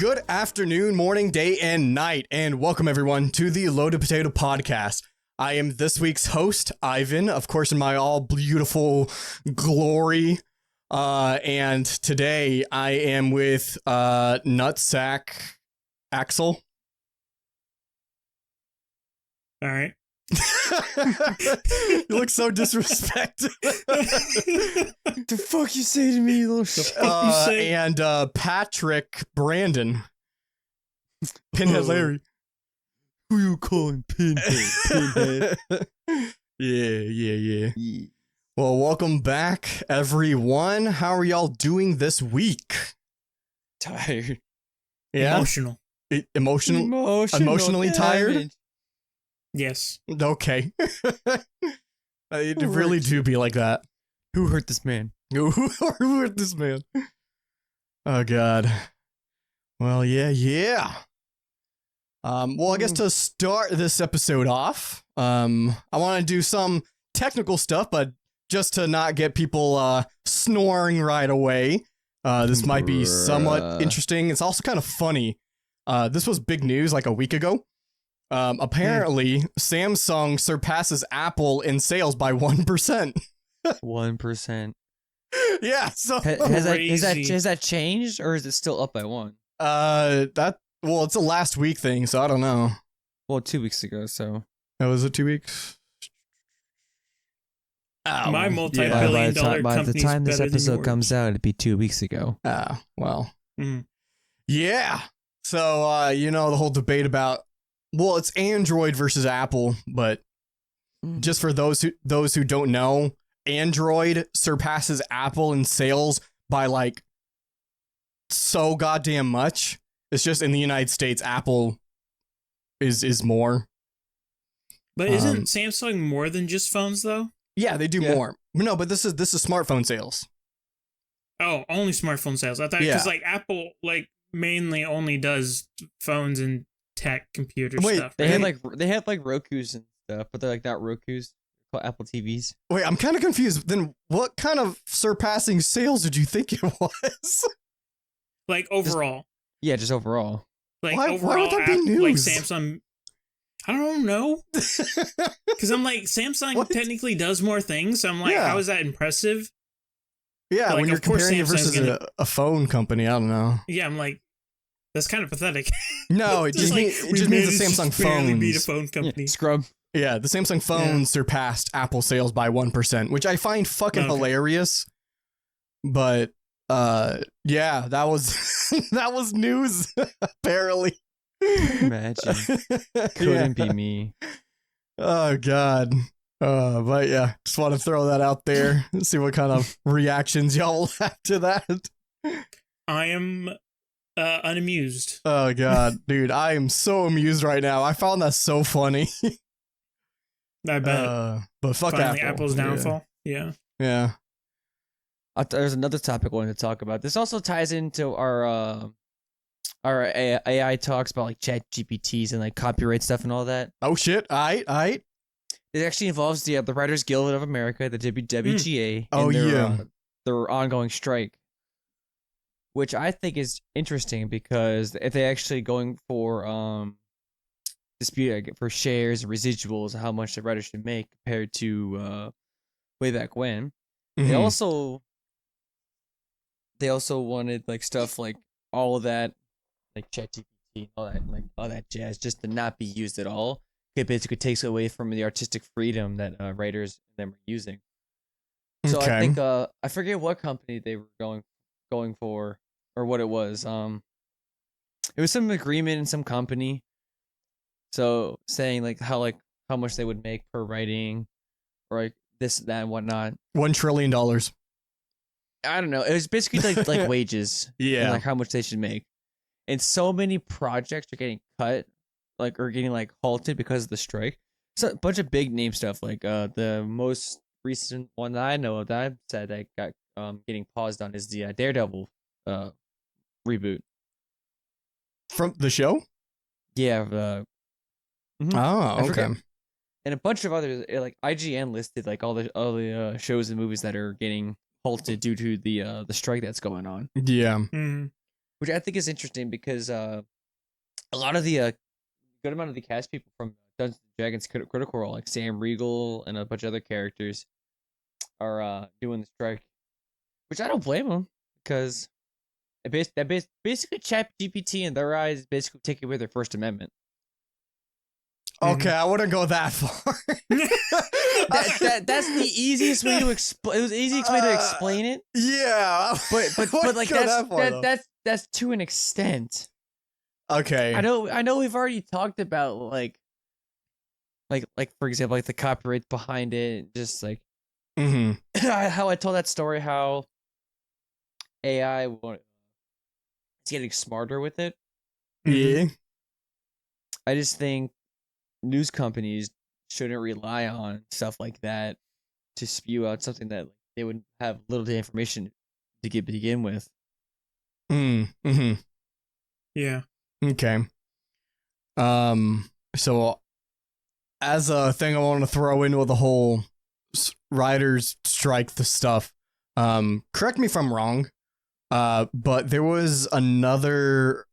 Good afternoon, morning, day, and night, and welcome everyone to the Loaded Potato Podcast. I am this week's host, Ivan, of course, in my all beautiful glory. And today I am with Nutsack Axel. All right. You look so disrespected. The fuck you say to me, little shit? And Patrick Brandon. Pinhead Larry. Who you calling Pinhead? Yeah. Well, welcome back, everyone. How are y'all doing this week? Tired. Yeah? Emotional. Emotionally tired? Yes. Okay. It really do be like that. Who hurt this man? Who hurt this man? Oh, God. Well, yeah. Well, I guess to start this episode off, I want to do some technical stuff, but just to not get people snoring right away. This might be somewhat interesting. It's also kind of funny. This was big news like a week ago. Apparently, Samsung surpasses Apple in sales by 1%. 1%. Yeah, so Has that changed, or is it still up by 1? It's a last week thing, so I don't know. Well, 2 weeks ago, so. Oh, was it 2 weeks? My multi-billion dollar by the company's time this better than episode yours. comes out, it'd be 2 weeks ago. Well. Mhm. Yeah. So, the whole debate about, well, it's Android versus Apple, but just for those who don't know, Android surpasses Apple in sales by like so goddamn much. It's just in the United States, Apple is more. But isn't Samsung more than just phones though? Yeah, they do more. No, but this is smartphone sales. Oh, only smartphone sales. I thought because like Apple mainly only does phones and tech computer stuff. They have like Roku's and stuff, but they're like not Roku's. They're called Apple TVs. Wait, I'm kind of confused. Then what kind of surpassing sales did you think it was? Like overall. Just overall. Like why overall, would that be news? like Samsung. I don't know. Because I'm like, Samsung technically does more things. So I'm like, how is that impressive? Yeah, like, when you're comparing it versus a phone company, I don't know. Yeah, I'm like, that's kind of pathetic. No, it just means the Samsung phones beat a phone company. Yeah, scrub. Yeah, the Samsung phones surpassed Apple sales by 1%, which I find fucking hilarious. But yeah, that was that was news apparently. Imagine. Couldn't be me. Oh God. But yeah, just want to throw that out there and see what kind of reactions y'all will have to that. I am unamused. Oh God, dude, I am so amused right now. I found that so funny. I bet. But fuck Finally, Apple. Apple's downfall. Yeah. There's another topic I wanted to talk about. This also ties into our AI talks about like chat GPTs and like copyright stuff and all that. Oh shit! Aight. It actually involves the Writers Guild of America, the WGA. Oh, their ongoing strike, which I think is interesting because if they're actually going for dispute for shares and residuals, how much the writers should make compared to way back when. Mm-hmm. They also wanted like stuff like all of that, like ChatGPT, all that jazz, just to not be used at all. It basically takes away from the artistic freedom that writers and them are using. So I think I forget what company they were going for or what it was. It was some agreement in some company. So saying like how much they would make per writing, or like this, that, and whatnot. $1 trillion. I don't know. It was basically like wages. Yeah. And like how much they should make. And so many projects are getting cut, or getting halted because of the strike. So a bunch of big name stuff, like the most recent one that I know of that I've said that got getting paused on is the Daredevil reboot. From the show? Yeah. Oh, okay. And a bunch of others, like IGN listed like all the shows and movies that are getting halted due to the strike that's going on. Yeah. Mm. which I think is interesting because a lot of the good amount of the cast people from Dungeons and Dragons Critical Role, like Sam Riegel and a bunch of other characters, are doing the strike, which I don't blame them because basically ChatGPT in their eyes is basically taking away their First Amendment. Okay, I wouldn't go that far. That's the easiest way to explain. It was the easiest way to explain it. Yeah, But like that's to an extent. Okay. I know we've already talked about like for example, like the copyright behind it, just like how I told that story, how AI is getting smarter with it. Yeah. I just think news companies shouldn't rely on stuff like that to spew out something that they would have little to information to begin with. Yeah. Okay. So as a thing I want to throw into the whole writers strike the stuff, correct me if I'm wrong, but there was another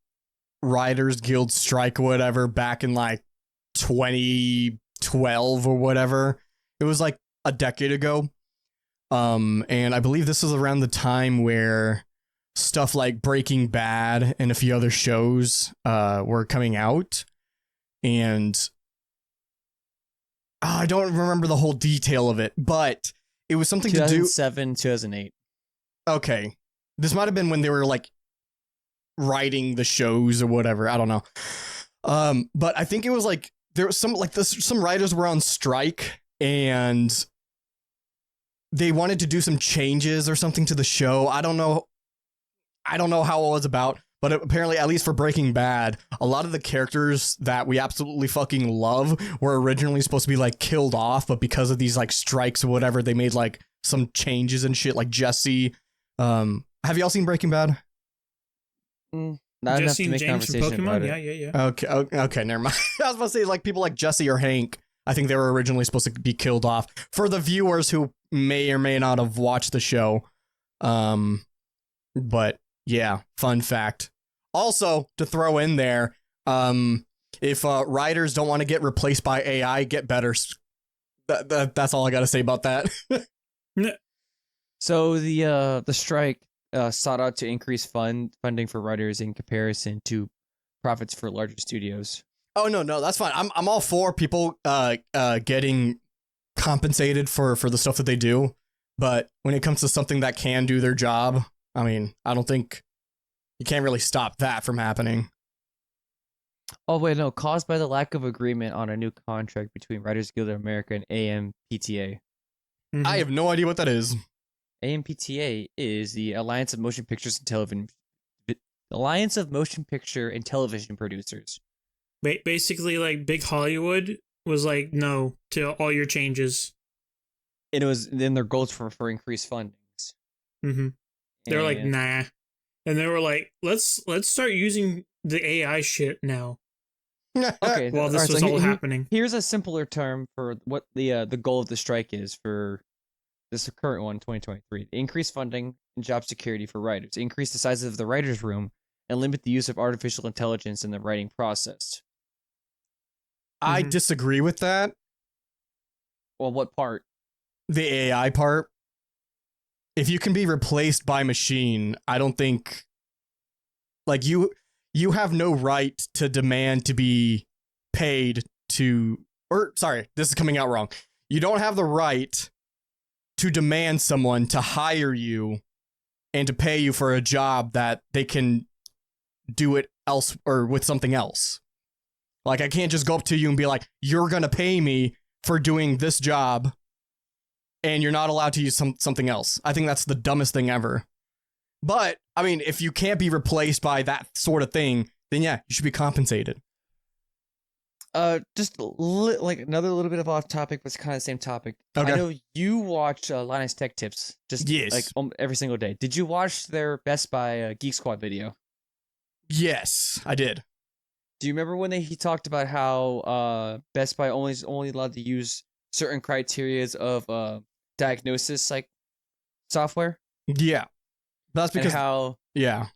Writers Guild strike or whatever back in like 2012 or whatever. It was like a decade ago. And I believe this was around the time where stuff like Breaking Bad and a few other shows were coming out. And I don't remember the whole detail of it, but it was something to do 2007, 2008. Okay. This might have been when they were like writing the shows or whatever. I don't know. But I think it was like there was some writers were on strike and they wanted to do some changes or something to the show. I don't know how it was about, but apparently, at least for Breaking Bad, a lot of the characters that we absolutely fucking love were originally supposed to be like killed off, but because of these like strikes or whatever, they made like some changes and shit, like Jesse. Have y'all seen Breaking Bad? Not Jesse enough and to make James from conversation about Pokemon? it. Yeah. Okay, never mind. I was about to say, like, people like Jesse or Hank, I think they were originally supposed to be killed off. For the viewers who may or may not have watched the show. But yeah, fun fact. Also, to throw in there, if writers don't want to get replaced by AI, get better. That's all I got to say about that. So the strike sought out to increase funding for writers in comparison to profits for larger studios. Oh no, that's fine. I'm all for people getting compensated for the stuff that they do, but when it comes to something that can do their job, I mean, I don't think you can't really stop that from happening. Oh wait, no, caused by the lack of agreement on a new contract between Writers Guild of America and AMPTA. Mm-hmm. I have no idea what that is. AMPTA is the Alliance of Motion Pictures and Television Producers. Basically, like Big Hollywood was like no to all your changes. And it was then their goals for increased fundings. Mm-hmm. They're like nah, and they were like let's start using the AI shit now. Okay, while this was all happening. Here's a simpler term for what the goal of the strike is for this current one, 2023. Increase funding and job security for writers. Increase the size of the writer's room and limit the use of artificial intelligence in the writing process. I disagree with that. Well, what part? The AI part. If you can be replaced by machine, I don't think like you have no right to demand to be paid to, or sorry, this is coming out wrong. You don't have the right to demand someone to hire you and to pay you for a job that they can do it else or with something else. Like, I can't just go up to you and be like, you're going to pay me for doing this job and you're not allowed to use something else. I think that's the dumbest thing ever. But, I mean, if you can't be replaced by that sort of thing, then yeah, you should be compensated. Just like another little bit of off topic, but it's kind of the same topic. Okay. I know you watch Linus Tech Tips just like every single day. Did you watch their Best Buy Geek Squad video? Yes, I did. Do you remember when he talked about how Best Buy only allowed to use certain criterias of diagnosis like software? Yeah. That's because and how yeah.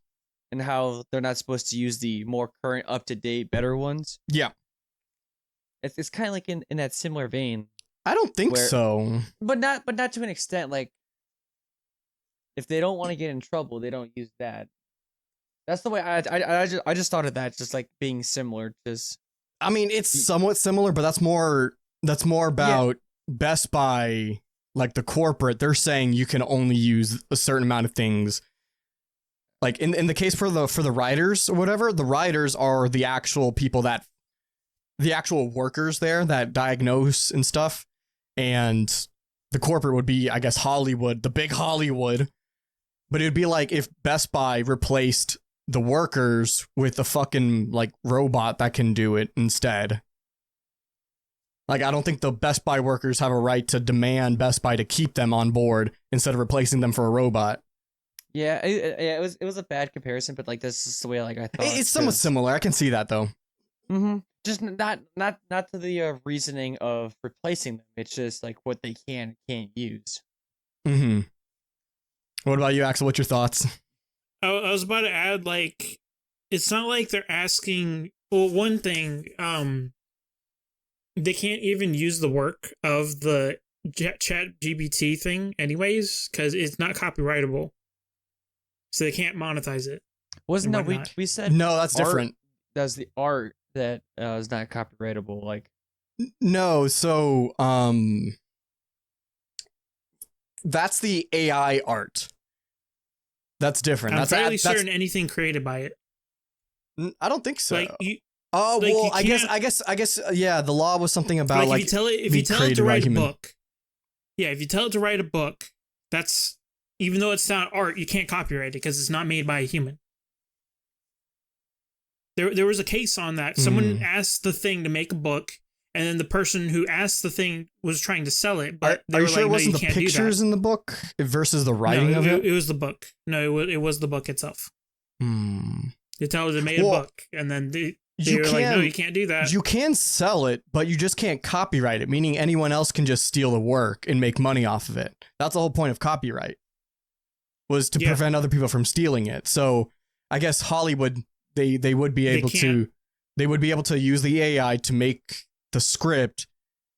and how they're not supposed to use the more current, up to date, better ones. Yeah. It's kind of like in that similar vein, I don't think Where- so. but not to an extent. Like, if they don't want to get in trouble, they don't use that. That's the way I just thought of that, just like being similar. Just I mean, it's somewhat similar, but that's more about Best Buy, like the corporate. They're saying you can only use a certain amount of things. Like in the case for the riders or whatever, the riders are the actual people the actual workers there that diagnose and stuff, and the corporate would be, I guess, Hollywood, the big Hollywood. But it would be like if Best Buy replaced the workers with a fucking like robot that can do it instead. Like, I don't think the Best Buy workers have a right to demand Best Buy to keep them on board instead of replacing them for a robot. yeah, it was a bad comparison, but like this is the way like I thought. It's somewhat similar. I can see that though. Mm-hmm. Just not to the reasoning of replacing them. It's just like what they can and can't use. Mm-hmm. What about you, Axel? What's your thoughts? I was about to add, like, it's not like they're asking. Well, one thing, they can't even use the work of the Chat GPT thing, anyways, because it's not copyrightable, so they can't monetize it. Wasn't And that whatnot. we said? No, that's art- different. That's the art that is not copyrightable. Like, No, so that's the AI art. That's different. I'm That's fairly that's, certain anything created by it. I don't think so. Like, you, Oh like, well, you I guess. Yeah, the law was something about like, if you tell it be to created by write a human. book, yeah, if you tell it to write a book, that's, even though it's not art, you can't copyright it because it's not made by a human. There was a case on that. Someone asked the thing to make a book, and then the person who asked the thing was trying to sell it, but they Are were you sure like, it "No, wasn't you the can't do that." pictures in the book versus the writing No, of it? it was the book. No, it was the book itself. Hmm. They tell it they made Well, a book, and then they You were can like, "No, you can't do that." You can sell it, but you just can't copyright it. Meaning anyone else can just steal the work and make money off of it. That's the whole point of copyright. Was to Yeah. prevent other people from stealing it. So I guess Hollywood they would be able to use the AI to make the script,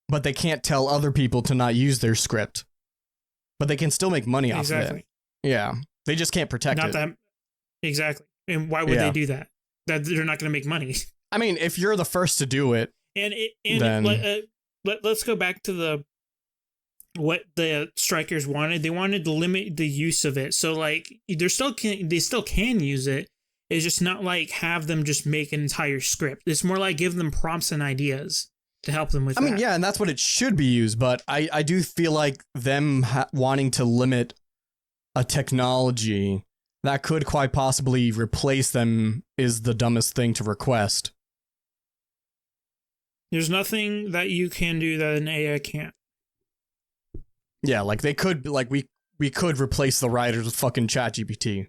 but they can't tell other people to not use their script. But they can still make money off of Exactly. it. Yeah. They just can't protect Not it. that. Exactly. And why would Yeah. they do that? That they're not going to make money. I mean, if you're the first to do it, Then- let's go back to what the strikers wanted. They wanted to limit the use of it. So like they still can use it. It's just not like have them just make an entire script. It's more like give them prompts and ideas to help them with I mean, that. yeah, and that's what it should be used, but I do feel like them wanting to limit a technology that could quite possibly replace them is the dumbest thing to request. There's nothing that you can do that an AI can't. Yeah, like they could, like we could replace the writers with fucking ChatGPT.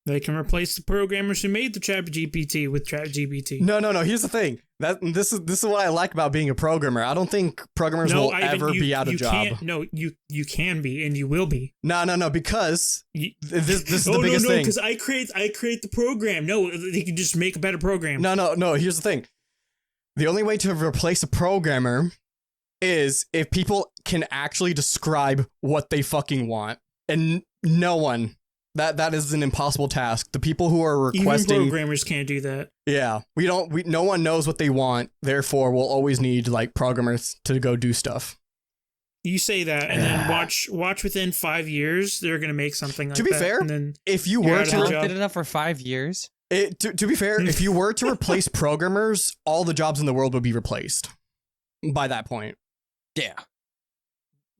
They can replace the programmers who made the ChatGPT with ChatGPT. No. Here's the thing. This is what I like about being a programmer. I don't think programmers will Ivan, ever be out of job. Can't, no, you can be, and you will be. No, because this is the Oh biggest no, thing. because I create the program. No, they can just make a better program. No. Here's the thing. The only way to replace a programmer is if people can actually describe what they fucking want, and no one. That is an impossible task. The people who are requesting, even programmers can't do that. yeah, no one knows what they want. Therefore, we'll always need like programmers to go do stuff. You say that, and then watch within 5 years they're gonna make something like that. To be fair, and then if you You're were out of to a Worked job. it enough for 5 years. to be fair, if you were to replace programmers, all the jobs in the world would be replaced by that point. Yeah,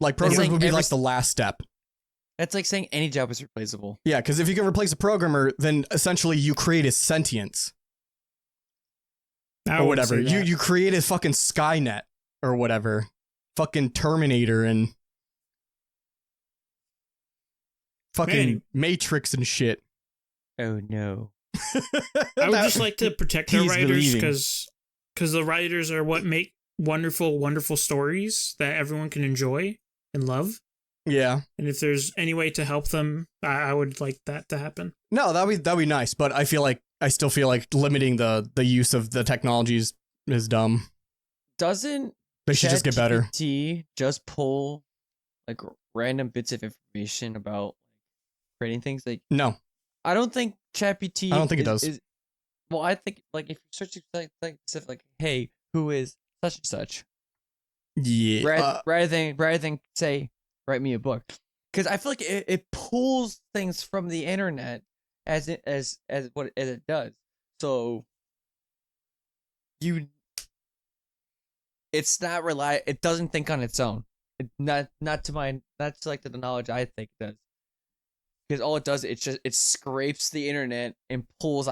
Like programmers like would be every like the last step. that's like saying any job is replaceable. Yeah, because if you can replace a programmer, then essentially you create a sentience I or wouldn't whatever. say that. You create a fucking Skynet or whatever, fucking Terminator and fucking Man. Matrix and shit. Oh no. I would just like to protect our He's writers believing. because the writers are what make wonderful stories that everyone can enjoy and love. Yeah. And if there's any way to help them, I would like that to happen. No, that'd be nice, but I still feel like limiting the use of the technologies is dumb. Doesn't They should just get better. ChatGPT just pull like random bits of information about creating things? Like, No, I don't think ChatGPT. I don't think it does. Well, I think like if you're searching like stuff like, hey, who is such and such? Yeah. Rather than say, write me a book, because I feel like it pulls things from the internet as it does. So it's not it doesn't think on its own. Not to the knowledge I think it does. Because all it does, it scrapes the internet and pulls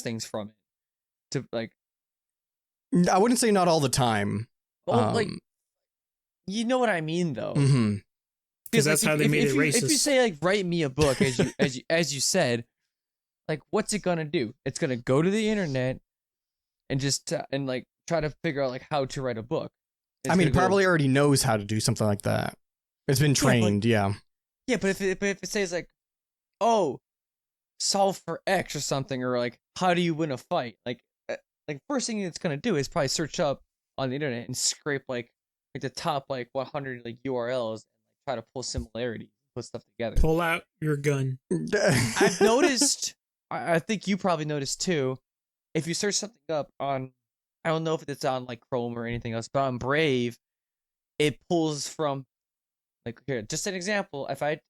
things from it to like. I wouldn't say not all the time. Well, like, you know what I mean, though. Mm-hmm. Because that's how they made it racist. If you say like, write me a book, as you said, like, what's it gonna do? It's gonna go to the internet and just like try to figure out like how to write a book. I mean, it probably already knows how to do something like that. It's been trained, yeah. Yeah, but if it says like, oh, solve for X or something, or like, how do you win a fight? Like first thing it's gonna do is probably search up on the internet and scrape like the top like 100 like URLs and like try to pull similarities, put stuff together. Pull out your gun. I've noticed. I think you probably noticed too. If you search something up on, I don't know if it's on like Chrome or anything else, but on Brave, it pulls from like here. Just an example. If I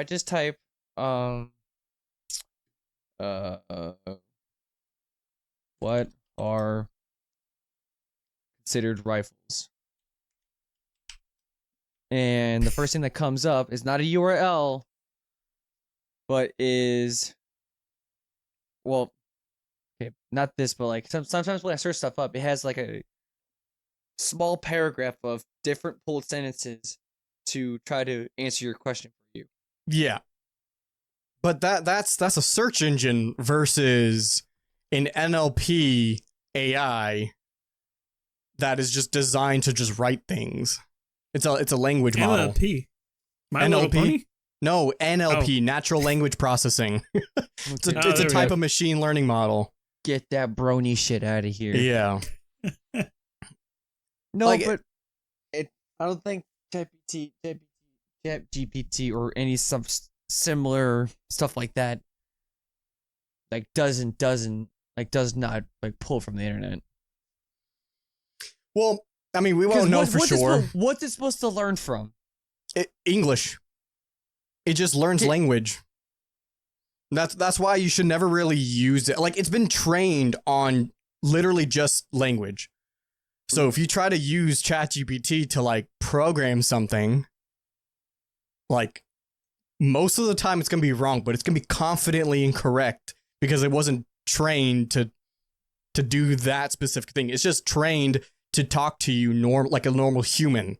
just type what are considered rifles, and the first thing that comes up is not a URL, but is, well, okay, not this, but like sometimes when I search stuff up, it has like a small paragraph of different pulled sentences to try to answer your question for you. Yeah. But that's a search engine versus an NLP AI that is just designed to just write things. It's a language model. NLP. My Little Pony? No, NLP, natural language processing. It's a type of machine learning model. Get that brony shit out of here. Yeah. No, Like but I don't think ChatGPT or any some similar stuff like that like does not like pull from the internet. Well, I mean, we won't know for sure. What's it supposed to learn from? English. It just learns language. That's why you should never really use it. Like, it's been trained on literally just language. So if you try to use ChatGPT to like program something, like most of the time it's going to be wrong, but it's going to be confidently incorrect because it wasn't trained to do that specific thing. It's just trained to talk to you like a normal human.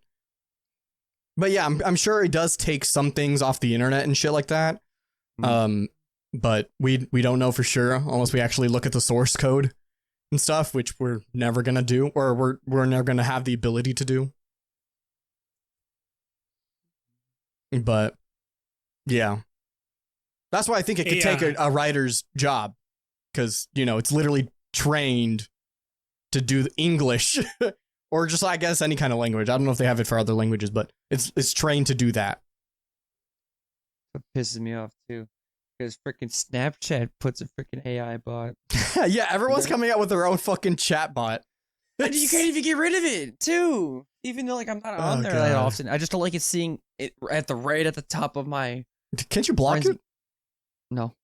But yeah, I'm sure it does take some things off the internet and shit like that. But we don't know for sure unless we actually look at the source code and stuff, which we're never gonna do, or we're never gonna have the ability to do. But yeah, that's why I think it could take a writer's job, because it's literally trained to do English or just, I guess, any kind of language. I don't know if they have it for other languages, but it's trained to do that. It pisses me off too, because freaking Snapchat puts a freaking AI bot. Yeah, everyone's coming out with their own fucking chat bot. And you can't even get rid of it too, even though like I'm not on there that often. I just don't like it seeing it at the top of my. Can't you block it? No.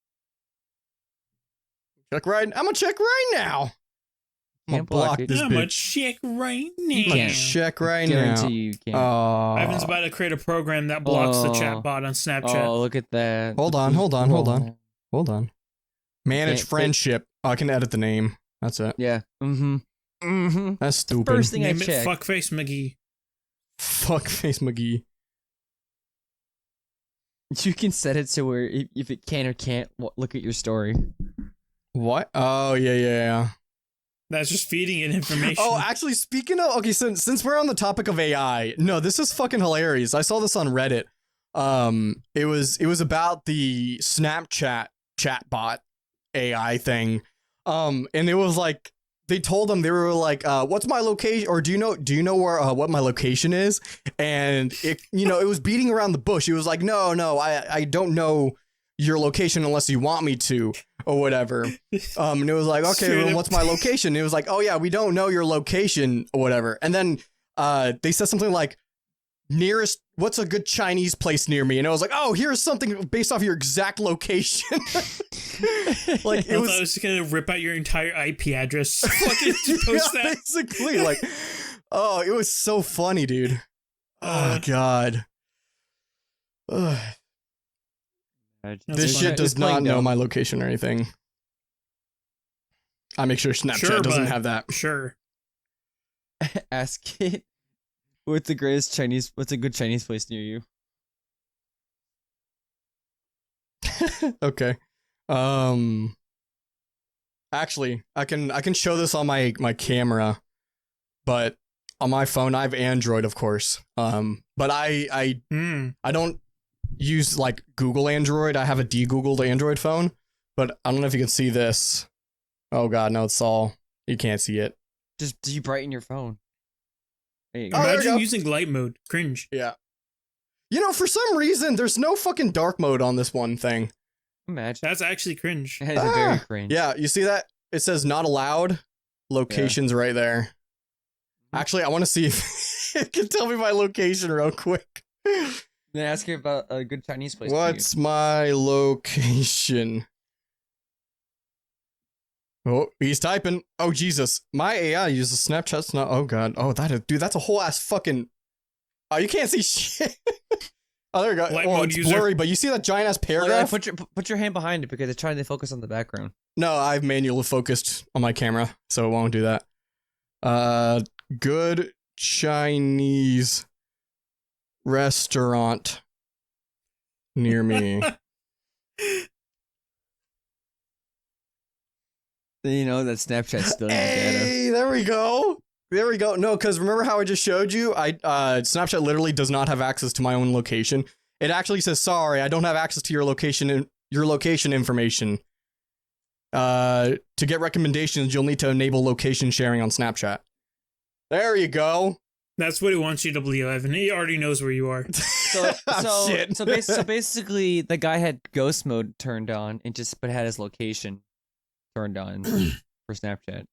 I'm gonna check right now. I'm gonna block this bitch. I'm gonna check right now. I'm gonna check right now. Guarantee you can't. Ivan's about to create a program that blocks the chat bot on Snapchat. Oh, look at that. Hold on. Manage friendship. Oh, I can edit the name. That's it. Yeah. That's stupid. First thing Name I check. Fuckface McGee. Fuckface McGee. You can set it to where if it can or can't look at your story. What? Oh, yeah. That's just feeding it information. Oh, actually, speaking of, okay, since we're on the topic of AI, no, this is fucking hilarious. I saw this on Reddit. It was about the Snapchat chatbot AI thing. And it was like they told them, they were like, what's my location, or do you know where what my location is? And it it was beating around the bush. It was like, no, I don't know your location unless you want me to, or whatever. And it was like, okay, well, what's my location? And it was like, oh yeah, we don't know your location, or whatever. And then they said something like, nearest, what's a good Chinese place near me? And I was like, oh, here's something based off your exact location. Like I was just gonna rip out your entire IP address. Fucking post that. Basically, like, oh, it was so funny, dude. Oh god. Ugh. This shit does not know my location or anything. I make sure Snapchat doesn't have that. Sure. Ask it. What's a good Chinese place near you? Okay. Actually, I can show this on my camera, but on my phone I have Android, of course. But I don't use like Google Android. I have a de-Googled Android phone, but I don't know if you can see this. Oh god, no, it's all, you can't see it. Just do you brighten your phone? There you Oh, go. there you Imagine go. using light mode. Cringe. Yeah. For some reason, there's no fucking dark mode on this one thing. Imagine. That's actually cringe. That is a very cringe. Yeah, you see that? It says not allowed. Location's right there. Actually, I want to see if it can tell me my location real quick. Then ask her about a good Chinese place. near you. What's my location? Oh, he's typing. Oh, Jesus. My AI uses Snapchat. Not. Oh, God. Oh, dude, that's a whole ass fucking. Oh, you can't see shit. Oh, there you go. Light Oh, mode it's user. blurry, but you see that giant ass Oh, yeah, paragraph? put your hand behind it because it's trying to focus on the background. No, I've manually focused on my camera, so it won't do that. Good Chinese restaurant near me. Then you know that Snapchat's stealing your data. Hey, there we go. There we go. No, because remember how I just showed you? Snapchat literally does not have access to my own location. It actually says, sorry, I don't have access to your location information. To get recommendations, you'll need to enable location sharing on Snapchat. There you go. That's what he wants you to believe, Evan. He already knows where you are. Shit. So basically, the guy had ghost mode turned on and but had his location turned on for Snapchat.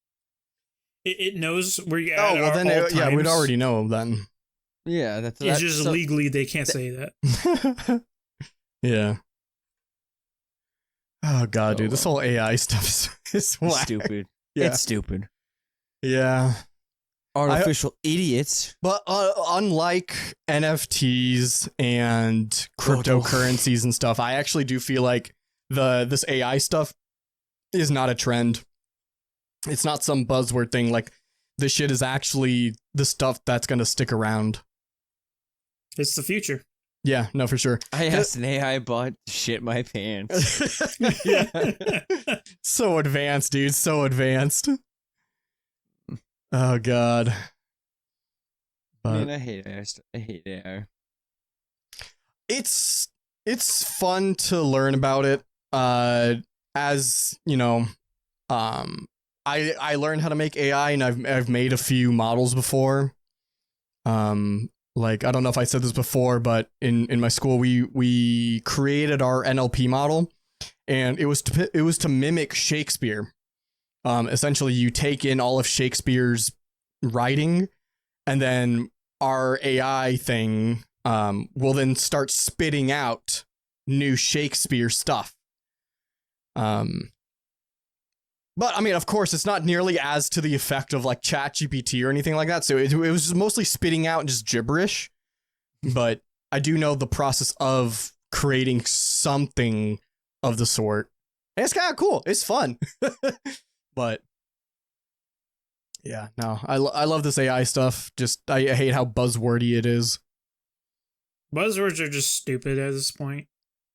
It knows where you Oh, at. well, then, all yeah, we'd times. already know then. Yeah, that's It's just legally they can't say that. Yeah. Oh, God, dude. This well. whole AI stuff is whack. stupid. Yeah. It's stupid. Yeah. Artificial idiots. But unlike NFTs and cryptocurrencies and stuff, I actually do feel like this AI stuff is not a trend. It's not some buzzword thing. Like, this shit is actually the stuff that's going to stick around. It's the future. Yeah, no, for sure. I asked an AI bot to shit my pants. Yeah. So advanced, dude. So advanced. Oh, God. Man, I hate AI. I hate AI. It's fun to learn about it. As you know, I learned how to make AI, and I've made a few models before. Like, I don't know if I said this before, but in my school we created our NLP model, and it was to mimic Shakespeare. Essentially, you take in all of Shakespeare's writing, and then our AI thing will then start spitting out new Shakespeare stuff. But I mean, of course, it's not nearly as to the effect of like ChatGPT or anything like that. So it was just mostly spitting out just gibberish. But I do know the process of creating something of the sort. And it's kind of cool. It's fun. But yeah, no, I love this AI stuff. Just I hate how buzzwordy it is. Buzzwords are just stupid at this point.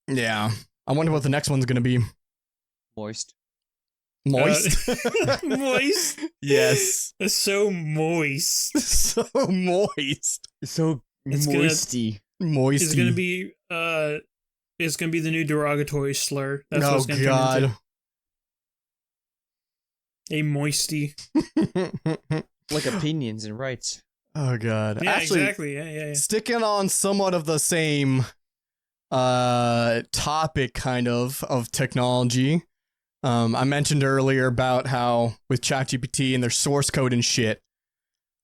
Yeah, I wonder what the next one's gonna be. Moist. Moist. Moist. Yes. It's so moist. So moist. So It's gonna- moisty. Moisty. is gonna be the new derogatory slur. That's what Oh it's gonna turn God. into. A moisty. Like opinions and rights. Oh God. Yeah, Actually, exactly. Yeah. sticking on somewhat of the same topic kind of technology. I mentioned earlier about how with ChatGPT and their source code and shit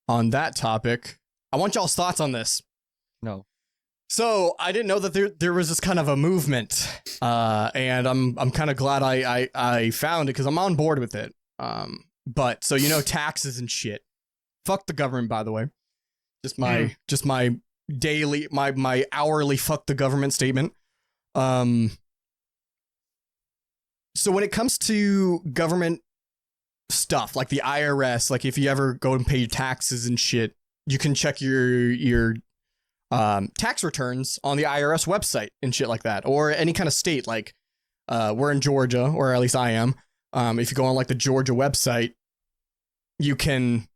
on that topic. I want y'all's thoughts on this. No. So I didn't know that there was this kind of a movement, and I'm kind of glad I found it because I'm on board with it. But so taxes and shit. Fuck the government, by the way. Just my daily my hourly fuck the government statement. So when it comes to government stuff like the IRS, like if you ever go and pay your taxes and shit, you can check your tax returns on the IRS website and shit like that, or any kind of state. Like we're in Georgia, or at least I am. If you go on like the Georgia website, you can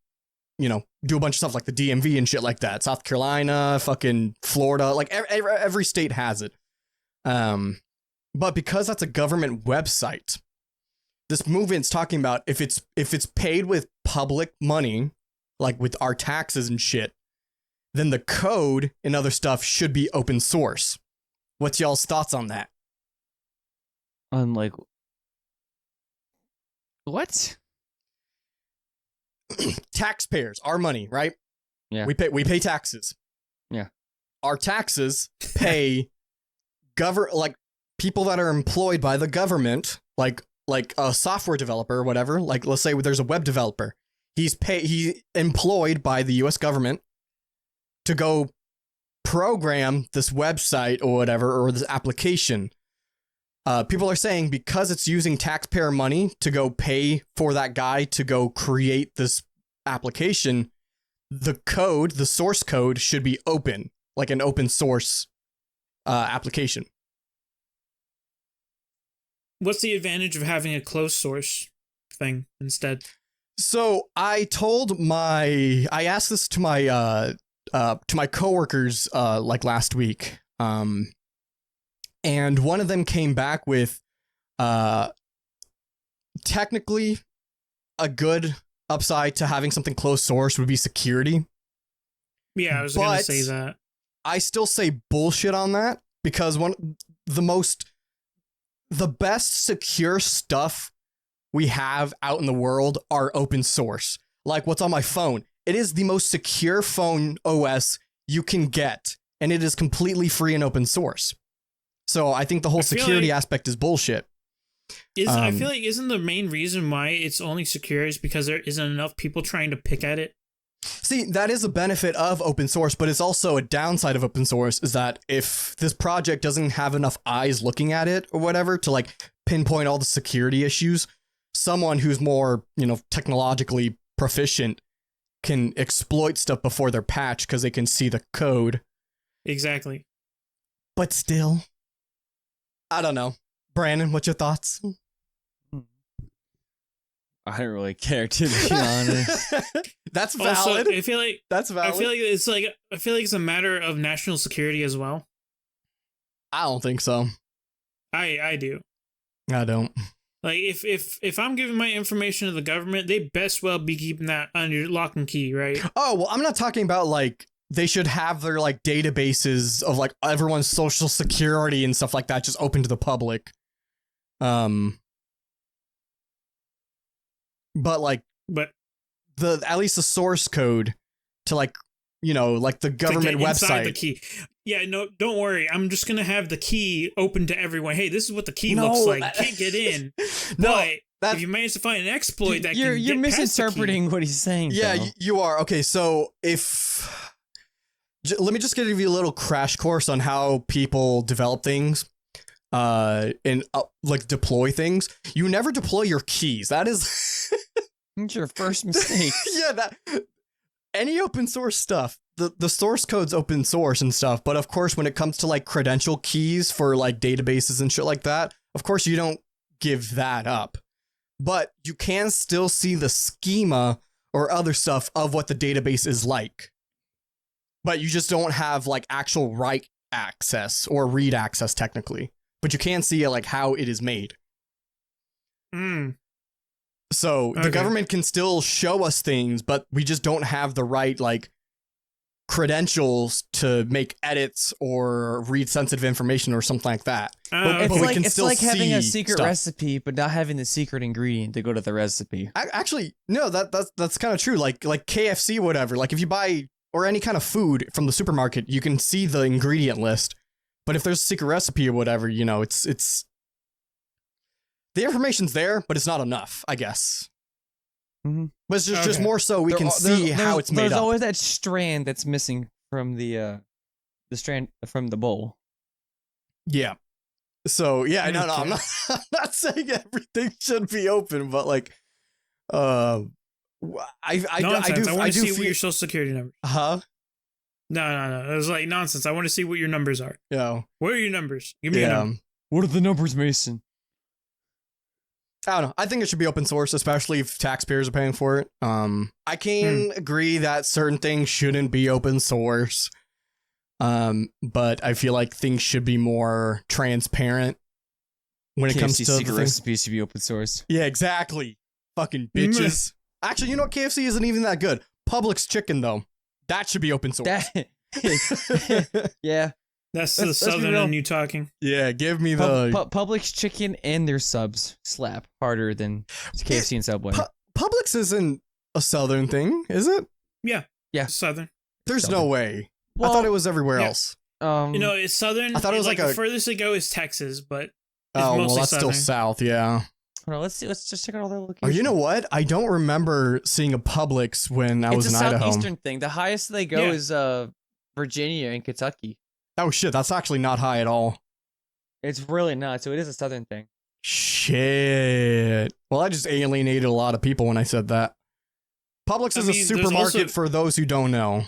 do a bunch of stuff like the DMV and shit like that. South Carolina, fucking Florida, like every state has it. But because that's a government website, this movement's talking about if it's paid with public money, like with our taxes and shit, then the code and other stuff should be open source. What's y'all's thoughts on that? On like what? Taxpayers, our money, right? Yeah. We pay taxes. Yeah. Our taxes pay like people that are employed by the government, like a software developer or whatever. Like let's say there's a web developer. He's employed by the US government to go program this website or whatever, or this application. People are saying because it's using taxpayer money to go pay for that guy to go create this application, the source code should be open, like an open source application. What's the advantage of having a closed source thing instead? So I asked this to my coworkers like last week. And one of them came back with technically a good upside to having something closed source would be security. Yeah, I was going to say that. I still say bullshit on that because the best secure stuff we have out in the world are open source. Like what's on my phone. It is the most secure phone OS you can get, and it is completely free and open source. So I think the whole security aspect is bullshit. I feel like isn't the main reason why it's only secure is because there isn't enough people trying to pick at it? See, that is a benefit of open source, but it's also a downside of open source is that if this project doesn't have enough eyes looking at it or whatever to like pinpoint all the security issues, someone who's more, technologically proficient can exploit stuff before they're patched because they can see the code. Exactly. But still, I don't know. Brandon, what's your thoughts? I don't really care, to be honest. That's valid. Also, I feel like it's a matter of national security as well. I don't think so. I do. I don't. Like if I'm giving my information to the government, they best well be keeping that under lock and key, right? Oh, well, I'm not talking about like they should have their like databases of like everyone's social security and stuff like that just open to the public. But at least the source code to like the government website. The key. Yeah, no, don't worry. I'm just gonna have the key open to everyone. Hey, this is what the key looks like. You can't get in. But if you manage to find an exploit that you're misinterpreting what he's saying. Yeah, you are. Okay, so let me just give you a little crash course on how people develop things. And like deploy things. You never deploy your keys. That is it's your first mistake. Yeah, any open source stuff, the source code's open source and stuff, but of course when it comes to like credential keys for like databases and shit like that, of course you don't give that up. But you can still see the schema or other stuff of what the database is like. But you just don't have like actual access or read access technically, but you can see like how it is made. Mm. So the Okay. government can still show us things, but we just don't have the right like credentials to make edits or read sensitive information or something like that. Oh, It's we like can it's still like having a see secret stuff. recipe, but not having the secret ingredient to go to the recipe. Actually, no, that's kind of true. Like KFC, whatever. Like if you buy or any kind of food from the supermarket, you can see the ingredient list. But if there's a secret recipe or whatever, you know, it's the information's there, but it's not enough, I guess. Mhm. But it's just Okay. more so we can see how it's made There's up. always that strand that's missing from the strand from the bowl. Yeah. So yeah, no, I'm Okay. not. I'm not saying everything should be open, but like, I Nonsense. I want to see feel, what your social security number. huh? No. It was like nonsense. I want to see what your numbers are. Yeah. What are your numbers? Give me a Yeah. number. What are the numbers, Mason? I don't know. I think it should be open source, especially if taxpayers are paying for it. I can agree that certain things shouldn't be open source. But I feel like things should be more transparent when it comes KFC to the secret things. recipes should be open source. Yeah, exactly. Fucking bitches. Actually, you know what? KFC isn't even that good. Publix chicken though, that should be open source. That, yeah. That's Let's the be southern real. in you talking. Yeah, give me the Publix chicken and their subs slap harder than KFC and Subway. Publix isn't a southern thing, is it? Yeah. Yeah. Southern. There's Southern. no way. I thought it was everywhere yeah. else. You know, it's southern. I thought it was like the a- furthest they go is Texas, but it's Oh, well, mostly that's still southern. south. Yeah. hold on, let's see. Let's just check out all their Oh, locations. you know what? I don't remember seeing a Publix when I it's was a in Idaho. southeastern thing. The highest they go Yeah. is Virginia and Kentucky. Oh shit, that's actually not high at all. It's really not. So it is a southern thing. Shit. Well, I just alienated a lot of people when I said that. Publix I is mean, a there's supermarket also- for those who don't know,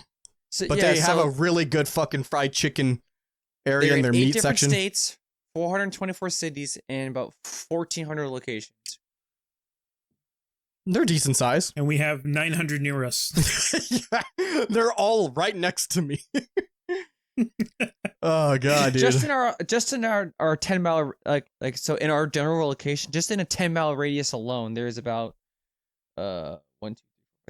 So, but yeah, they have so a really good fucking fried chicken area they're in their 8 meat different section. states, 424 cities, and about 1,400 locations. They're decent size. And we have 900 near us. Yeah, they're all right next to me. Oh god, dude. Just in our 10-mile like so in our general location, just in a 10-mile radius alone, there's about 1, 2, 3, 4, 5,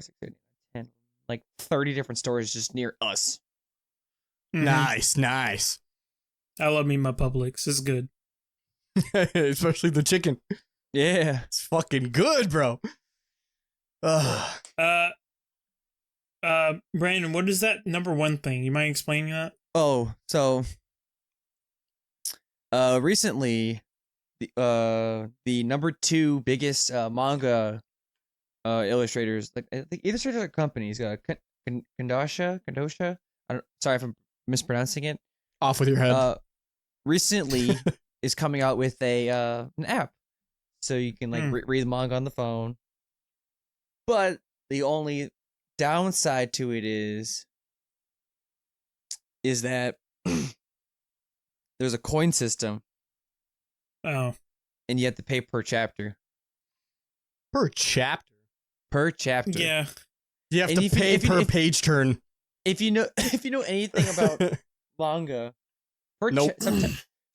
6, 7, 8, 9, 10, like 30 different stores just near us. Mhm. Nice. I love me my Publix. It's good. Especially the chicken. Yeah. It's fucking good, bro. Ugh. Brandon, what is that number one thing? You mind explaining that? Oh, so recently the number 2 biggest manga illustrators, like I think illustrators are companies, Kandosha. Sorry if I'm mispronouncing it. Off with your head. Recently is coming out with an app, so you can like read the manga on the phone. But the only downside to it is that there's a coin system, Oh, and you have to pay per chapter. Per chapter. Per chapter. yeah. You have And to if you- pay if you- per if- page turn. If you know anything about manga, Nope.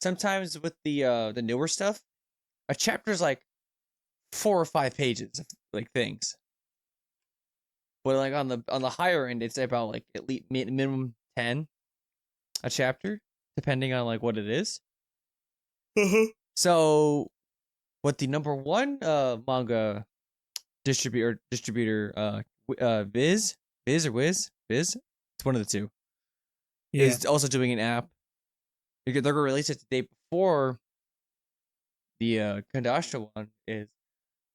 sometimes with the newer stuff, a chapter's like 4 or 5 pages of like things. But like on the higher end, it's about like at least minimum 10 a chapter, depending on like what it is. So, what the number 1 manga distributor Viz, it's one of the two, Yeah. is also doing an app. They're gonna release it the day before the Kandasha one is,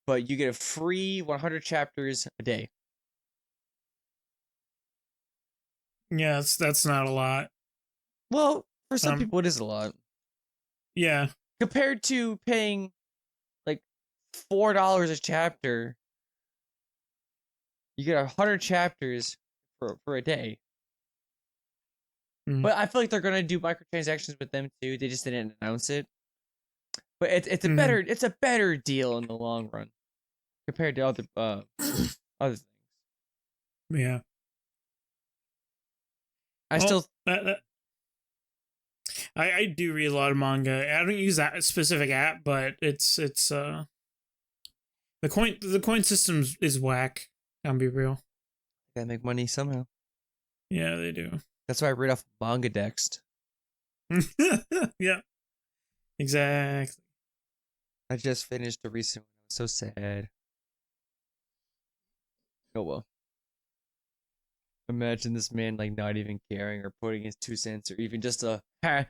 but you get a free 100 chapters a day. Yeah, that's not a lot. Well, for some Um, people it is a lot Yeah. compared to paying like $4 a chapter. You get 100 chapters for a day. Mhm. But I feel like they're gonna do microtransactions with them too. They just didn't announce it. But it's a Mhm. it's a better deal in the long run compared to other other things. Yeah. I Well, still that I do read a lot of manga. I don't use that specific app, but it's the coin system is whack. I'll be real. Gotta make money somehow. Yeah, they do. That's why I read off Manga Dext. Yeah, exactly. I just finished a recent one. I was so sad. Oh well. Imagine this man like not even caring or putting his 2 cents or even just a ha.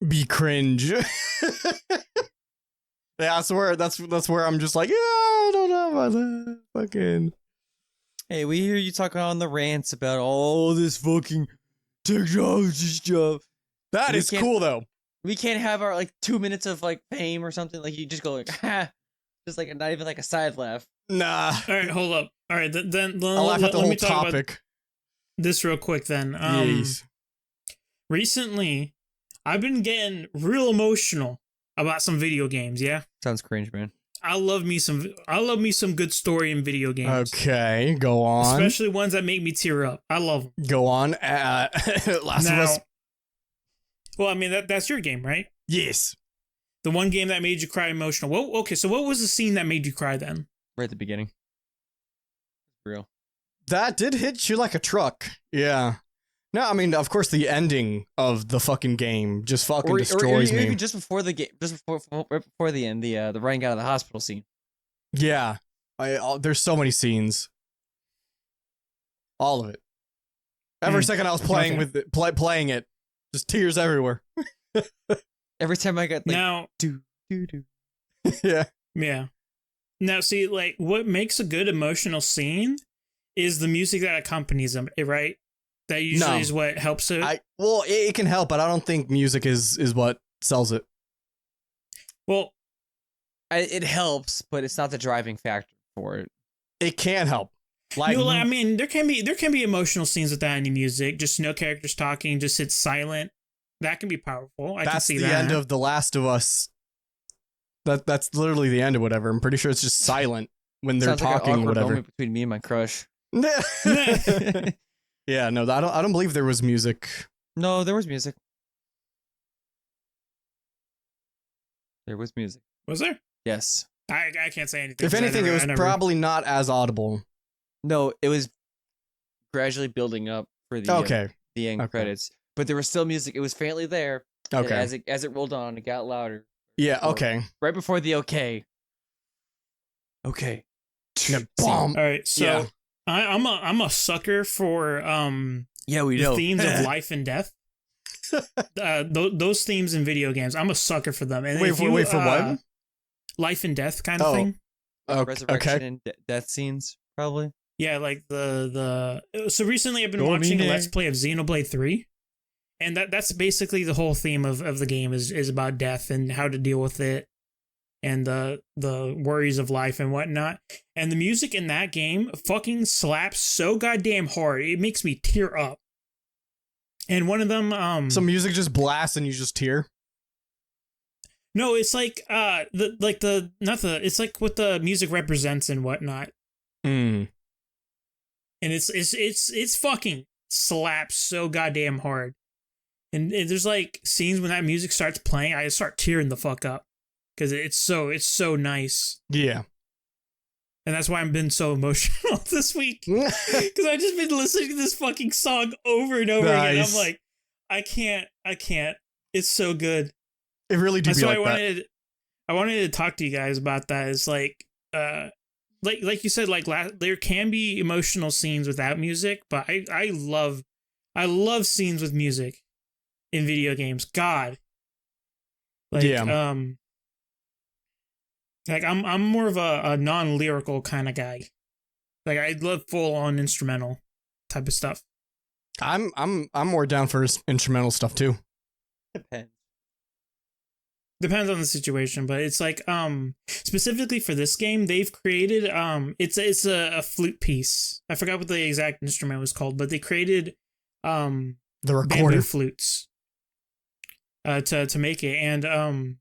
Be cringe. Yeah, that's where I'm just like, yeah, I don't know about that. Fucking. Hey, we hear you talking on the rants about all this fucking technology stuff. That We is can't- cool though. We can't have our like 2 minutes of like fame or something. Like you just go like ha, just like not even like a side laugh. Nah. All right, hold up. All right, then I'll laugh at the let whole me talk about topic. this real quick. Then, Yes. recently, I've been getting real emotional about some video games. Yeah, Sounds cringe, man. I love me some good story in video games. Okay, go on. Especially ones that make me tear up. I love them. Go on. Last of Now, Us. well, I mean that's your game, right? Yes. The one game that made you cry emotional. Well, okay, so what was the scene that made you cry then? Right at the beginning. Real. That did hit you like a truck. Yeah. No, I mean, of course, the ending of the fucking game just fucking destroys me. Even just before the game, right before the end, the running out of the hospital scene. Yeah. There's so many scenes. All of it. Every second I was playing Okay. with it, playing it, just tears everywhere. Every time I got like Now, do do do. Yeah. yeah. Now, see, like, what makes a good emotional scene is the music that accompanies them, right? That usually No. is what helps it. Well, it can help, but I don't think music is what sells it. Well, It helps, but it's not the driving factor for it. It can help. Like, no, I mean, there can be emotional scenes without any music, just no characters talking, just it's silent. That can be powerful. I can that's see the that. end of The Last of Us. That's literally the end of whatever. I'm pretty sure it's just silent when they're Sounds like an talking, awkward whatever. moment between me and my crush. Yeah, no, I don't believe there was music. No, there was music. There was music. Was there? Yes. I can't say anything. If 'cause anything, it was I never- probably not as audible. No, it was gradually building up for the Okay. the end Okay. credits, but there was still music. It was faintly there. and Okay. as it rolled on, it got louder. Yeah. or- Okay. Right before the okay. Okay. Yeah, Scene. bomb. All right, so Yeah. I'm a sucker for Yeah, we the know. themes of life and death. Those themes in video games, I'm a sucker for them. And Wait if for you, wait for what? life and death kind of Oh. thing. Resurrection Okay. and death scenes, probably. Yeah, like the so recently I've been Go watching a Nene. Let's Play of Xenoblade 3. And that's basically the whole theme of the game is about death and how to deal with it and the worries of life and whatnot. And the music in that game fucking slaps so goddamn hard. It makes me tear up. And one of them Some music just blasts and you just tear. no, it's like it's like what the music represents and whatnot. Mm. And it's fucking slaps so goddamn hard. And there's like scenes when that music starts playing, I start tearing the fuck up because it's so nice, Yeah. and that's why I've been so emotional this week because I've just been listening to this fucking song over and over again. Nice. I'm like, I can't. It's so good. It really do That's be why like that. I wanted to talk to you guys about that. It's like you said, like there can be emotional scenes without music, but I love scenes with music in video games. God, like Yeah. like I'm more of a non-lyrical kind of guy. Like I love full on instrumental type of stuff. I'm more down for instrumental stuff too. Depends. Depends on the situation, but it's like specifically for this game, they've created it's a flute piece. I forgot what the exact instrument was called, but they created The bamboo recorder. flutes to make it, and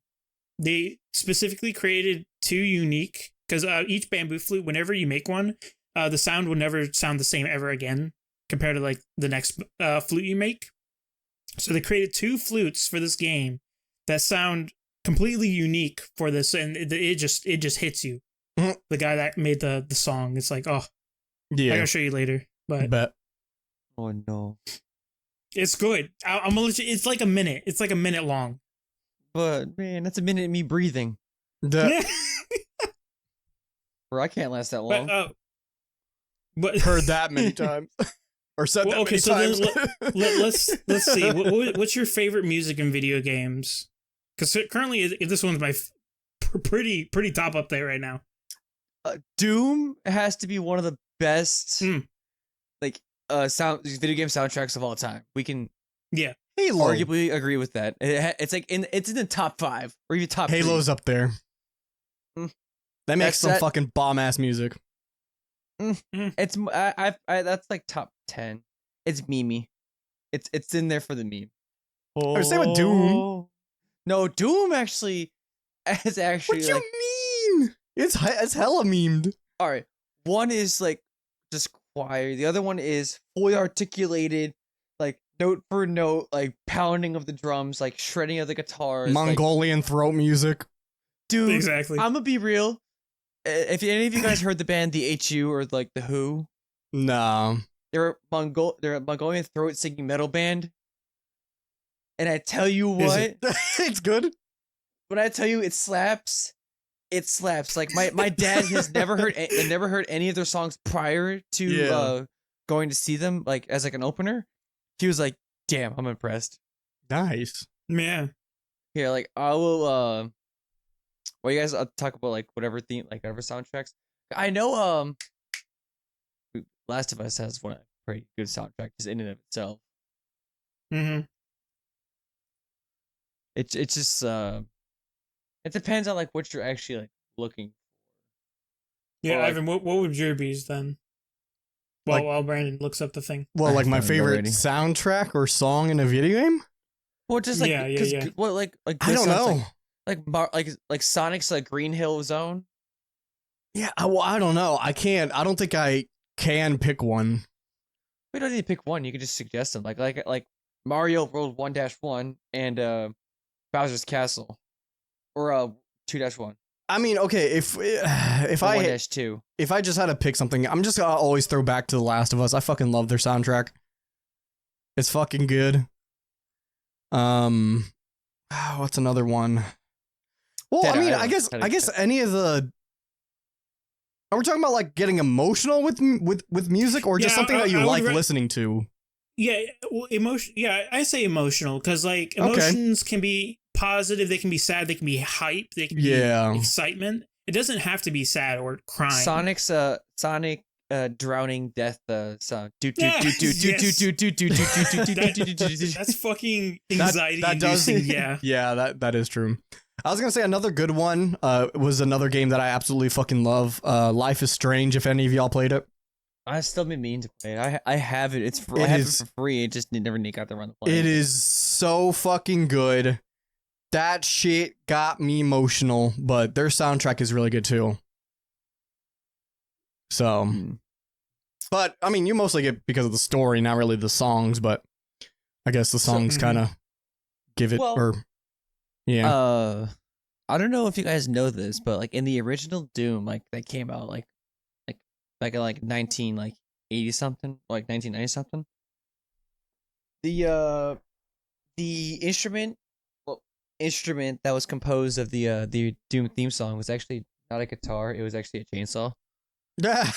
they specifically created two unique because each bamboo flute, whenever you make one, the sound will never sound the same ever again compared to like the next flute you make. So they created 2 flutes for this game that sound completely unique for this, and it just hits you. Mhm. The guy that made the song, it's like, oh, I Yeah, gotta show you later, but bet. Oh no. it's good. I'm gonna let you, it's like a minute. It's like a minute long. But man, that's a minute of me breathing. That- Bro, I can't last that long. But heard that many times, or said Well, that okay, many so then times. let's see. What's your favorite music in video games? Because currently, this one's my pretty top up there right now. Doom has to be one of the best Hmm. like video game soundtracks of all time. We can Halo. arguably agree with that. It's like it's in the top 5 or even top 3. Halo's up there. Mm. They make some That- fucking bomb ass music. It's I that's like top 10. It's memey. It's in there for the meme. Or same with Doom. No, Doom actually is actually What you like, mean? It's hella memed. all right. One is like just choir. The other one is fully articulated, like note for note, like pounding of the drums, like shredding of the guitars. like, Mongolian throat music. dude, Exactly. I'm gonna be real. If any of you guys heard the band The HU or like the Who, No. they're a Mongolian throat singing metal band. And I tell you Is what, it? It's good. when I tell you it slaps, it slaps. Like my dad has never heard any of their songs prior to Yeah. going to see them like as like an opener. He was like, "Damn, I'm impressed." Nice. Yeah. Here, like I will. Well, you guys talk about like whatever theme, like whatever soundtracks. I know. Last of Us has one pretty good soundtrack just in and of itself. Mm-hmm. It's just it depends on like what you're actually like looking. Yeah, Or, like- Ivan, what would your be's then? Well, Like- while Brandon looks up the thing. Well, I like my found it favorite already. soundtrack or song in a video game? Well, just like Yeah, 'cause yeah. What like I good don't sounds, know. like Sonic's like Green Hill Zone. Yeah, I don't know. I don't think I can pick one. We don't need to pick one. You can just suggest them, like Mario World 1-1 and Bowser's Castle, or 2-1 I mean, okay, if or I 1-2. if I just had to pick something, I'm just gonna always throw back to The Last of Us. I fucking love their soundtrack. It's fucking good. What's another one? Well, Dead I mean, Island. I guess any of the. Are we talking about like getting emotional with music, or just Yeah, something that you I would like re- listening to? Yeah, well, emotion. Yeah, I say emotional because like Okay. emotions can be positive, they can be sad, they can be hype, they can Yeah. be excitement. It doesn't have to be sad or crying. Sonic's Sonic drowning death sound. That's fucking anxiety that does- inducing. Yeah. Yeah, that is true. I was gonna say another good one was another game that I absolutely fucking love. Life is Strange. If any of y'all played it, I still been meaning to play it. I have it. It's It I have is- it for free. It just never got to run the play. it is so fucking good. That shit got me emotional, but their soundtrack is really good too. So, Hmm. but I mean, you mostly get because of the story, not really the songs. But I guess the songs mhm. kind of give it, Well, or yeah. I don't know if you guys know this, but like in the original Doom, like that came out like back in like 1980 something, like 1990 something. The instrument that was composed of the Doom theme song was actually not a guitar. It was actually a chainsaw.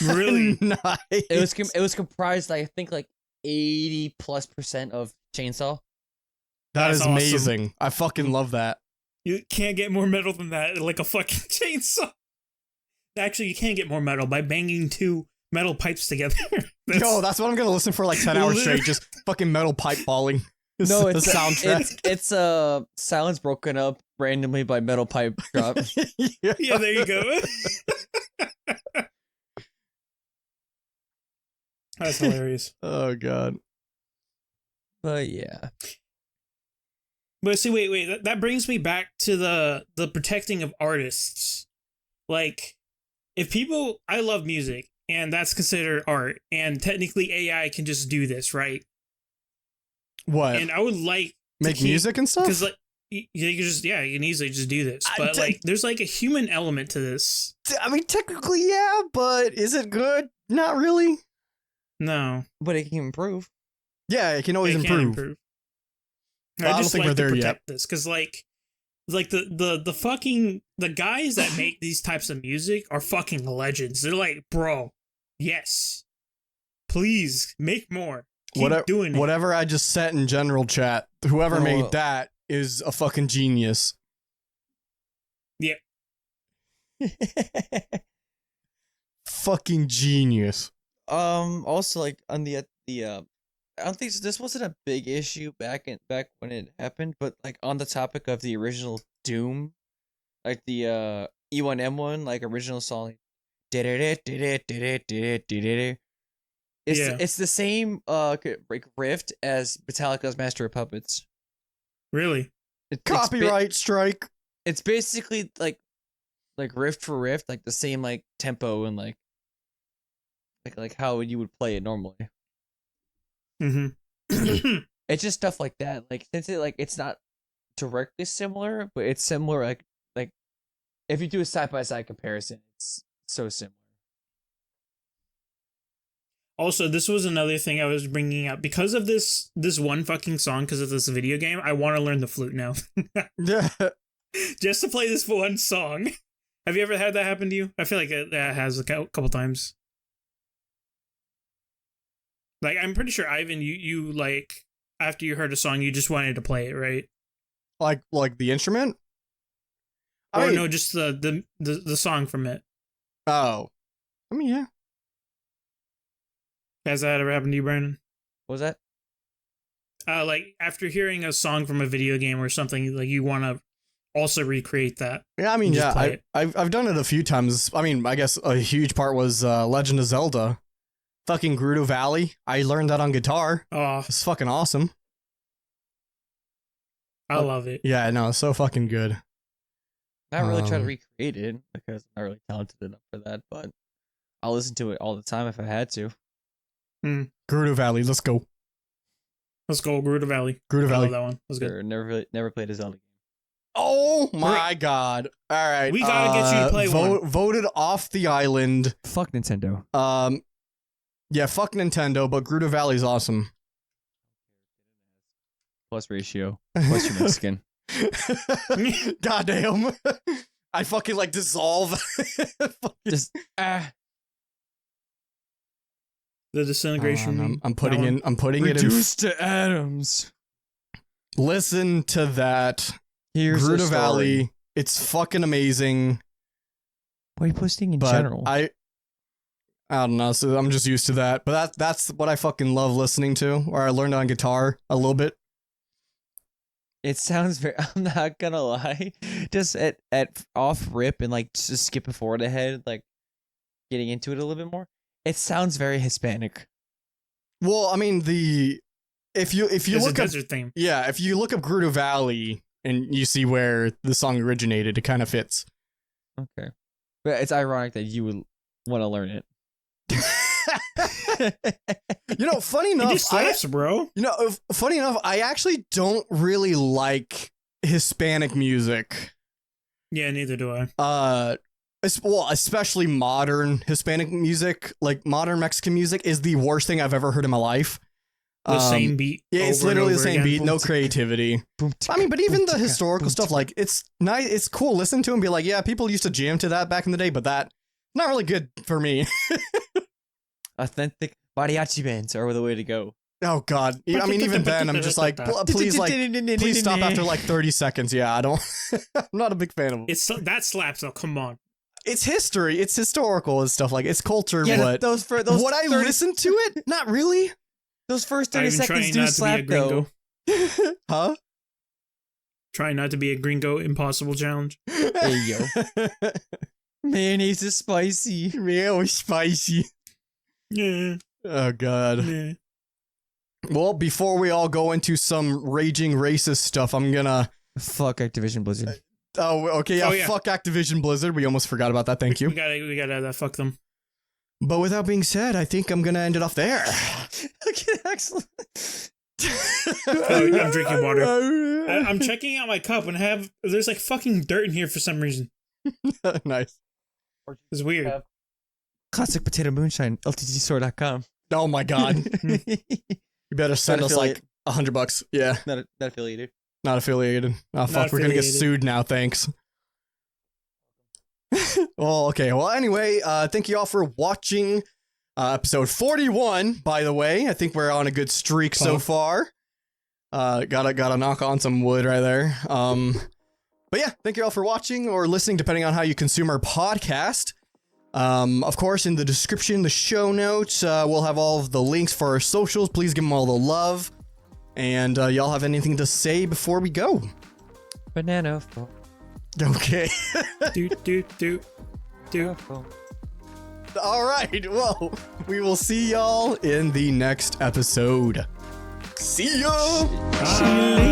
Really? Nice. It was comprised, I think, like 80+% of chainsaw. That That's is awesome. amazing. I fucking love that. You can't get more metal than that, like a fucking chainsaw. Actually, you can't get more metal by banging 2 metal pipes together. Yo, that's what I'm gonna listen for like 10 hours straight, just fucking metal pipe balling. No, the it's soundtrack. It's silence broken up randomly by metal pipe drop. Yeah. Yeah, there you go. That's hilarious. Oh god. But yeah. But see, wait. That brings me back to the protecting of artists. Like, if people, I love music, and that's considered art, and technically AI can just do this, right? What? and I would like Make music and stuff? because like you can just you can easily just do this, I but d- like there's like a human element to this. I mean, technically, yeah, but is it good? Not really. No, But it can improve. Yeah, it can always it can improve. I I don't just think like we're to there yet. protect this because like the fucking the guys that make these types of music are fucking legends. They're like, bro, yes, please make more. Keep doing it. Whatever I just set in general chat, whoever Oh. made that is a fucking genius. Fucking genius. Also, like on the I don't think this wasn't a big issue back when it happened, but like on the topic of the original Doom, like the E1M1 like original song, it's Yeah. it's the same like riff as Metallica's Master of Puppets. Really? Copyright strike. It's basically like riff for riff, like the same like tempo and like how you would play it normally. Mm-hmm. It's just stuff like that. Like since it's not directly similar, but it's similar. Like if you do a side by side comparison, it's so similar. Also, this was another thing I was bringing up because of this one fucking song. Because of this video game, I want to learn the flute now, Yeah. just to play this one song. Have you ever had that happen to you? I feel like that has a couple times. Like I'm pretty sure Ivan, you like after you heard a song, you just wanted to play it, right? Like the instrument? Or I mean, no, just the song from it. Oh. I mean, yeah. Has that ever happened to you, Brandon? What was that? Like after hearing a song from a video game or something, like you want to also recreate that. Yeah, I mean, Just yeah, play it. I've done it a few times. I mean, I guess a huge part was Legend of Zelda. Fucking Gerudo Valley. I learned that on guitar. Oh, It's fucking awesome. I love it. Yeah, no, it's so fucking good. Not really try to Um, recreate it because I'm not really talented enough for that, but I'll listen to it all the time if I had to. Gerudo Valley, let's go. Let's go, Gerudo Valley. Gerudo I Valley. love that one. That's good. Sure, never played a Zelda game. Oh my god. All right. We gotta get you to play one. Voted off the island. Fuck Nintendo. Yeah, fuck Nintendo, but Gerudo Valley's awesome. Plus ratio. Plus you're Mexican. Goddamn. I fucking like dissolve. Just The disintegration. I'm putting that in. one. I'm putting it in. reduced to atoms. Listen to that. Here's Gerudo a story. Valley. It's fucking amazing. What are you posting in But general? I don't know. So I'm just used to that. But that's what I fucking love listening to. Or I learned on guitar a little bit. It sounds very. I'm not gonna lie. Just at off rip and like just skipping forward ahead, like getting into it a little bit more. It sounds very Hispanic. Well, I mean if you It's look a up desert theme. yeah, if you look up Gerudo Valley and you see where the song originated, it kind of fits. Okay, but it's ironic that you would want to learn it. You know, funny It enough, just slaps, bro. funny enough, I actually don't really like Hispanic music. Yeah, neither do I. Especially modern Hispanic music, like modern Mexican music, is the worst thing I've ever heard in my life. The same beat. Yeah, it's over and literally the over same again. beat, no creativity. I mean, but even the historical stuff, like it's nice, it's cool. Listen to and be like, yeah, people used to jam to that back in the day, but that not really good for me. Authentic mariachi bands are the way to go. Oh God, I mean, even then, I'm just like, please stop after like 30 seconds. Yeah, I don't. I'm not a big fan of it. It's that slaps though. Come on. It's history, it's historical and stuff like it's culture, Yeah, but those would 30, I listen to it? Not really. Those first I'm 30 seconds trying do not to be a slap though. gringo. Huh? Trying not to be a gringo impossible challenge. Hey yo, mayonnaise is spicy. Real spicy. Yeah. Oh God. Yeah. Well, before we all go into some raging racist stuff, I'm gonna. Fuck Activision Blizzard. Oh, okay, yeah, Oh, yeah. fuck Activision Blizzard. We almost forgot about that. Thank you. We gotta fuck them. But with that being said, I think I'm gonna end it off there. Okay, excellent. Oh, I'm drinking water. I'm checking out my cup and there's like fucking dirt in here for some reason. Nice. It's weird. Classic potato moonshine. LTTstore.com. Oh my god. You better send us like $100. Yeah. Not affiliated. Not affiliated. Oh fuck, Not we're gonna get affiliated. sued now, thanks. Well, okay. Well, anyway, thank you all for watching episode 41, by the way. I think we're on a good streak so far. Gotta knock on some wood right there. But yeah, thank you all for watching or listening, depending on how you consume our podcast. Of course, in the description, the show notes, we'll have all of the links for our socials. Please give them all the love. And y'all have anything to say before we go? Banana phone. Okay. Do. All right. Well, we will see y'all in the next episode. See ya. Bye.